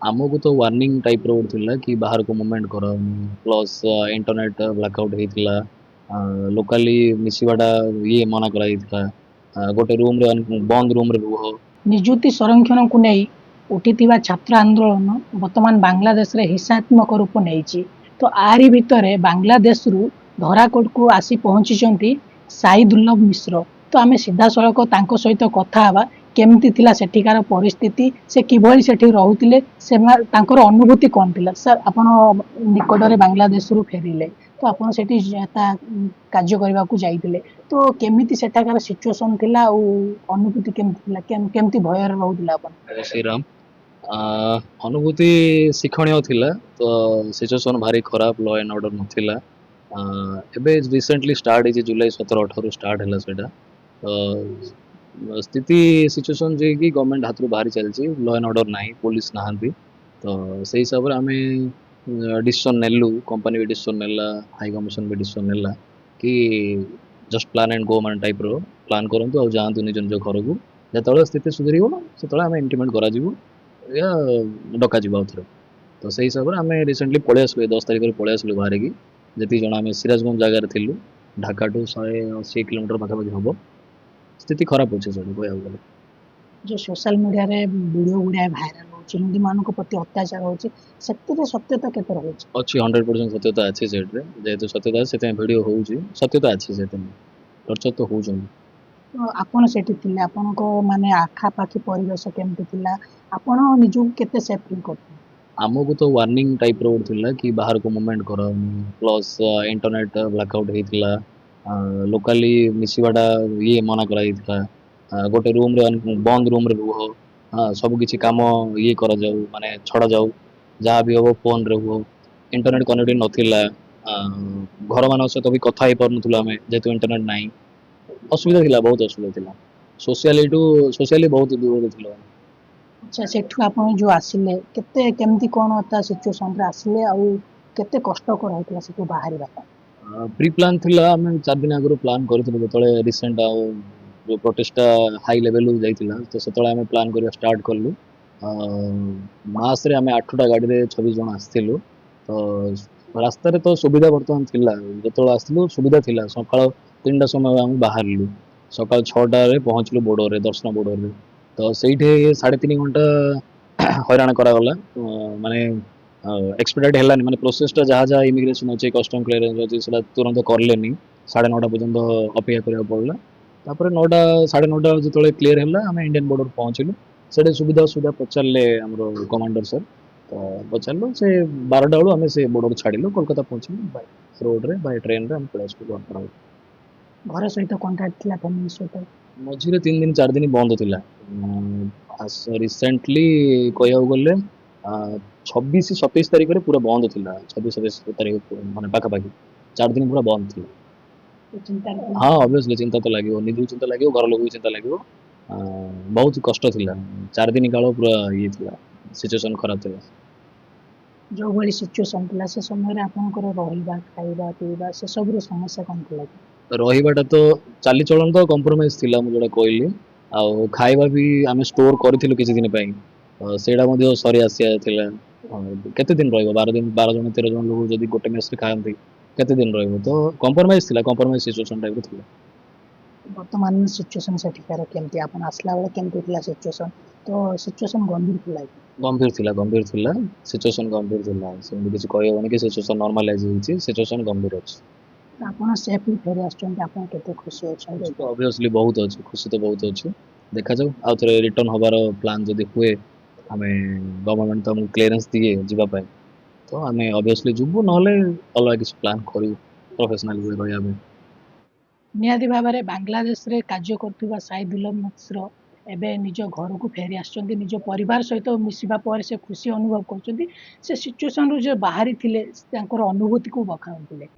आमको तो warning type रो थिला कि बाहर को मूवमेंट कर प्लस इंटरनेट ब्लैकआउट होता लोकाली मिसवाटा ये मना कर गोटे रूम रे बंद रूम रे रुह। निजुक्ति संरक्षण को नहीं उठिथिबा छात्र आंदोलन वर्तमान बांग्लादेश रे हिंसात्मक रूप नेइछि। तो आरी भितरे बांग्लादेश रु धराकोट को आसी पहुंची साईदुल्लभ मिश्र। तो आमे सीधा सड़क तांको सहित कथा हवा केमती थिला सेठिकार परिस्थिति से किभଳି सेठी रहुतिले से तांकर अनुभूति कोन थिला। सर आपण निकट रे बांग्लादेश रु फेरिले तो आपण सेठी कार्य करबा को जाइतिले तो केमिति सेठाकार सिचुएशन थिला आ अनुभूति केमिति थिला केमिति भय रहुतिला आपण। जय श्री राम। अनुभूति शिक्षणीय थिला तो सिचुएशन भारी खराब लॉ एंड ऑर्डर नथिला। एबे रिसेंटली स्टार्ट है जुलाई 17-18 स्टार्ट है सेटा तो स्थिति सिचुएशन जे कि गवर्नमेंट हाथ बाहरी चलची लॉ एंड ऑर्डर नाही पुलिस नहांती तो से हिसाब रे आमे डिसीजन नेलु कंपनी भी डिसीजन नेला हाई कमिशन भी डिसीजन नेला कि जस्ट प्लान एंड गो मान टाइप रो प्लान करंतु आ जांतु निज निज घर को जेतବେଳେ स्थिति सुधरिबो सेतବେଳେ आमे इंटीमेट करा जिवो या डका जिवो उथरे तो से हिसाब रे आमे रिसेंटली पळे आसलु 10 तारिख रे पळे आसलु बाहर की जति जण आमे सिराजगंज जगह रे थिलु ढाका टू 180 किलोमीटर पाखापाखि हबो स्थिति खराब होचे सर कहया गले। जो सोशल मीडिया रे वीडियो गुडा भाइराल होछि हिंदी मानक प्रति अत्याचार होछि सत्य सत्यता केते रहछि अच्छी 100% सत्यता अच्छी सेट रे जेहेतु सत्यता से वीडियो होउची सत्यता अच्छी से टर्चर तो होउछन। तो आपण सेठी थिले आपण को माने आखा पाखी परिवेश केमति थिला आपण निजु केते सेफ फील करथि। आमको तो वार्निंग टाइप रो थिला कि बाहर को मूवमेंट कर प्लस इंटरनेट ब्लैकआउट होता लोकाली मिसवाटा ये मना कर गोटे रूम रे बंद रूम रे रुह सब किसी काम ये करा जाऊ माने छड़ा जाऊ जहाँ भी हम फोन रे हो इंटरनेट कनेक्टिंग नथिला घर मान सहित भी कथा ही पारनुला आम जेहेतु इंटरनेट नाई असुविधा थिला बहुत असुविधा थिला सोशली बहुत दूर थिला। अच्छा सेठु आपण जो आसिले केते केमति कोन ता सिचुएशन रे आसिले आ केते कष्टकर होइतला सेठु बाहरिबा। प्री प्लान थिला आम 4 दिन आगु प्लान करथिलु जेतळे रिसेंट जो प्रोटेस्ट हाई लेवल जाइतिला तो सेतळे आम प्लान करिया स्टार्ट करलु मास रे आम 8टा गाड़ी रे 26 जन आस्थिलु तो रास्ता रे तो सुविधा वर्तमान थिला जेतळे आस्थिलु सुविधा थिला सकाळ 3टा समय आम बाहरलु सकाळ 6टा रे पहुंचलु बॉर्डर रे दर्शन बॉर्डर रे तो सेठी 3.5 घंटा हैरान करा गला माने एक्सपेक्टेड है माने प्रोसेसटा जहाँ जहाँ इमिग्रेशन अच्छे कस्टम क्लियरेंस अच्छे से तुरंत करले 9:30 पर्यंत अपेक्षा करा पड़ा तापर 9टा 9:30 जो क्लीयर है आम इंडियन बॉर्डर पहुँचलु से सुविधा सुविधा पचारे आम कमांडर सर तो पचारू से 12टा बेलू आम से बॉर्डर छाड़ू कोलकाता पहुँचलु बाय रोड रे बाय ट्रेन रे पड़ा घर सहित कांटेक्ट थिला फैमिली सहित मझे 3 दिन 4 दिन बंद थिला रिसेंटली कहया गले 26-27 तारिख रे पूरा बंद थिला 26-27 तारिख माने पाखापाखि 4 दिन पूरा बंद थिला। हाँ ऑब्वियसली चिंता तो लगे निज चिंता लगे घर लोग चिंता लगे बहुत कष्ट थिला 4 दिन काल पूरा ये थिला सिचुएशन खराब थिला। जो भली सिचुएशन थिला से समय रे आपनकर रहिबा खाइबा पीबा से सब रो समस्या कोन थिला रहिबाटा तो चाली चलन तो कॉम्प्रोमाइज थिला मु जोडा कहली आ खाइबा भी आम स्टोर करथिलु किछि दिन पई सेटा मध्ये सरी आसिया थिला केते दिन रहइबो 12 दिन 12 जन 13 जन लोग जदी गोटे मेस रे खायंती केते दिन रहइबो तो कॉम्प्रोमाइज थिला कॉम्प्रोमाइज सिचुएशन टाइप थिला। वर्तमान सिचुएशन से ठिकार केमती आपण आसला बेले केमती थिला सिचुएशन तो सिचुएशन गंभीर थिला सिचुएशन गंभीर थिला से किछि कहबोनी कि सिचुएशन नॉर्मलाइज होइछि सिचुएशन गंभीर अछि। आपण सेफली फेरी आछन आपण केते खुशी अछन तो ऑब्वियसली बहुत अच्छी खुशी तो बहुत अच्छी देखा जाऊ आउ थे रिटर्न हबार प्लान जदि हुए आम गवर्नमेंट तो आमको क्लीयरेंस दिए जीवाई तो आम ऑब्वियसली जुबू ना अलग किसी प्लान करूँ प्रोफेशनल रहा। निहाती भाव में बांग्लादेश रे कार्य करथुबा साईदुल्लभ मिश्र एबे निज घर को फेरी आछन निज परिवार सहित मिसिबा पर से खुशी अनुभव करछन से सिचुएशन रो जे बाहरी थिले तांकर अनुभूति को बखाउथिले।